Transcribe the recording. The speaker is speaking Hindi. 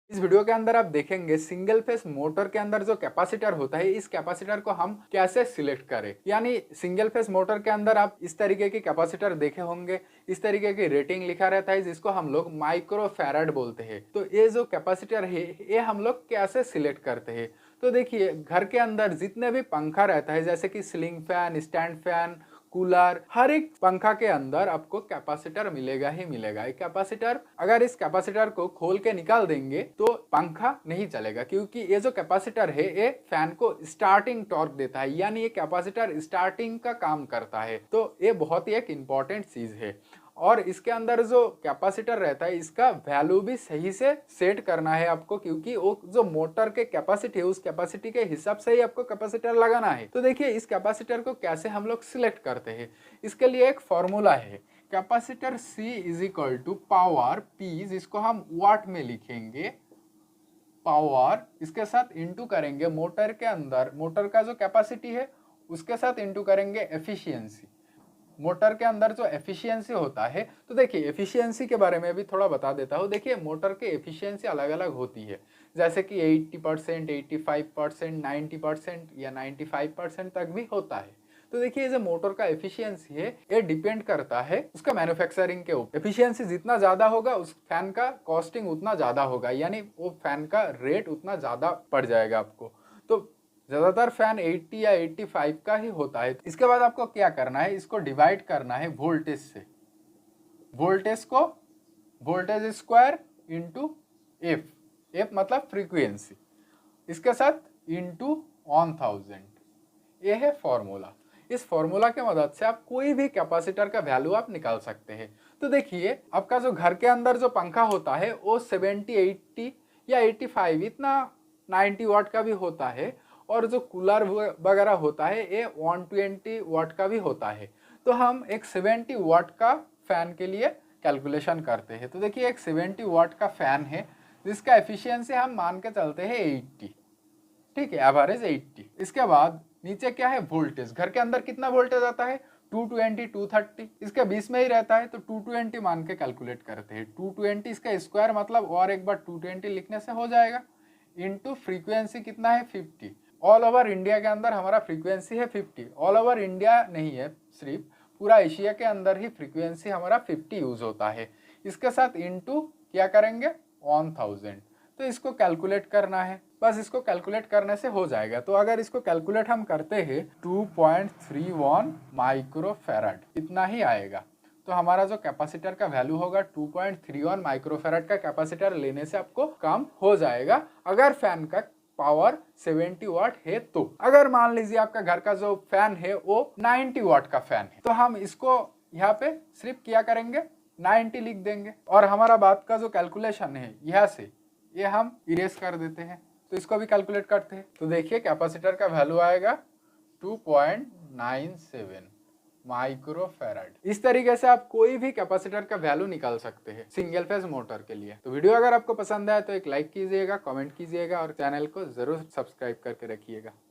इस वीडियो के अंदर आप देखेंगे सिंगल फेस मोटर के अंदर जो कैपेसिटर होता है, इस कैपेसिटर को हम कैसे सिलेक्ट करें। यानी सिंगल फेस मोटर के अंदर आप इस तरीके की कैपेसिटर देखे होंगे, इस तरीके की रेटिंग लिखा रहता है, जिसको हम लोग माइक्रो फैराड बोलते हैं। तो ये जो कैपेसिटर है ये हम लोग कैसे सिलेक्ट करते हैं। तो देखिए, घर के अंदर जितने भी पंखा रहता है, जैसे कि ceiling fan, stand fan, cooler, हर एक पंखा के अंदर आपको कैपेसिटर मिलेगा ही मिलेगा। एक कैपेसिटर, अगर इस कैपेसिटर को खोल के निकाल देंगे तो पंखा नहीं चलेगा, क्योंकि ये जो कैपेसिटर है ये फैन को स्टार्टिंग टॉर्क देता है, यानी ये कैपेसिटर स्टार्टिंग का काम करता है। तो ये बहुत ही एक इम्पॉर्टेंट चीज है। और इसके अंदर जो कैपेसिटर रहता है, इसका वैल्यू भी सही से सेट करना है आपको, क्योंकि वो जो मोटर के कैपेसिटी है उस कैपेसिटी के हिसाब से ही आपको कैपेसिटर लगाना है। तो देखिए, इस कैपेसिटर को कैसे हम लोग सिलेक्ट करते हैं। इसके लिए एक फॉर्मूला है, capacitor C is equal to power P, जिसको हम वाट में लिखेंगे। पावर इसके साथ इंटू करेंगे मोटर के अंदर, मोटर का जो कैपेसिटी है उसके साथ इंटू करेंगे एफिशिएंसी। मोटर के अंदर जो एफिशिएंसी होता है, तो देखिए एफिशिएंसी के बारे में भी थोड़ा बता देता हूँ। देखिए, मोटर के एफिशिएंसी अलग अलग होती है, जैसे कि 80%, 85%, 90% या 95% तक भी होता है। तो देखिए, जो मोटर का एफिशिएंसी है ये डिपेंड करता है उसका मैन्युफैक्चरिंग के ऊपर। एफिशिएंसी जितना ज्यादा होगा उस फैन का कॉस्टिंग उतना ज्यादा होगा, यानी वो फैन का रेट उतना ज्यादा पड़ जाएगा आपको। तो ज्यादातर फैन 80 या 85 का ही होता है। इसके बाद आपको क्या करना है, इसको डिवाइड करना है वोल्टेज से। वोल्टेज को voltage square into F, F मतलब फ्रीक्वेंसी, इसके साथ इंटू 1000। ये है फॉर्मूला। इस फॉर्मूला के मदद से आप कोई भी कैपेसिटर का वैल्यू आप निकाल सकते हैं। तो देखिए, आपका जो घर के अंदर जो पंखा होता है वो 70, 80 या 85, इतना 90 वाट का भी होता है। और जो कूलर वगैरह होता है ये 120 वाट का भी होता है। तो हम एक 70 वाट का फैन के लिए कैलकुलेशन करते हैं। तो देखिए, एक 70 वाट का फैन है जिसका एफिशिएंसी हम मान के चलते हैं 80, ठीक है, एवरेज 80। इसके बाद नीचे क्या है, वोल्टेज। घर के अंदर कितना वोल्टेज आता है, 220, 230, इसके बीच में ही रहता है, तो 220 मान के कैलकुलेट करते हैं। 220 इसका स्क्वायर मतलब और एक बार 220 लिखने से हो जाएगा, इंटू फ्रीक्वेंसी कितना है 50। ऑल ओवर इंडिया के अंदर हमारा फ्रीक्वेंसी है 50। ऑल ओवर इंडिया नहीं है, सिर्फ पूरा एशिया के अंदर ही फ्रीक्वेंसी हमारा 50 यूज होता है। इसके साथ इंटू क्या करेंगे 1000। तो इसको कैलकुलेट करना है, बस इसको कैलकुलेट करने से हो जाएगा। तो अगर इसको कैलकुलेट हम करते हैं 2.31 माइक्रोफैराड इतना ही आएगा। तो हमारा जो कैपेसिटर का वैल्यू होगा 2.31 माइक्रोफैराड का कैपेसिटर लेने से आपको काम हो जाएगा, अगर फैन का पावर 70 वाट है। तो अगर मान लीजिए आपका घर का जो फैन है वो 90 वाट का फैन है, तो हम इसको यहाँ पे सिर्फ क्या करेंगे 90 लिख देंगे, और हमारा बात का जो कैलकुलेशन है यहाँ से ये हम इरेज कर देते हैं। तो इसको भी कैलकुलेट करते हैं। तो देखिए, कैपेसिटर का वैल्यू आएगा 2.97 माइक्रोफैराड। इस तरीके से आप कोई भी कैपेसिटर का वैल्यू निकाल सकते हैं सिंगल फेज मोटर के लिए। तो वीडियो अगर आपको पसंद आए तो एक लाइक कीजिएगा, कमेंट कीजिएगा और चैनल को जरूर सब्सक्राइब करके रखिएगा।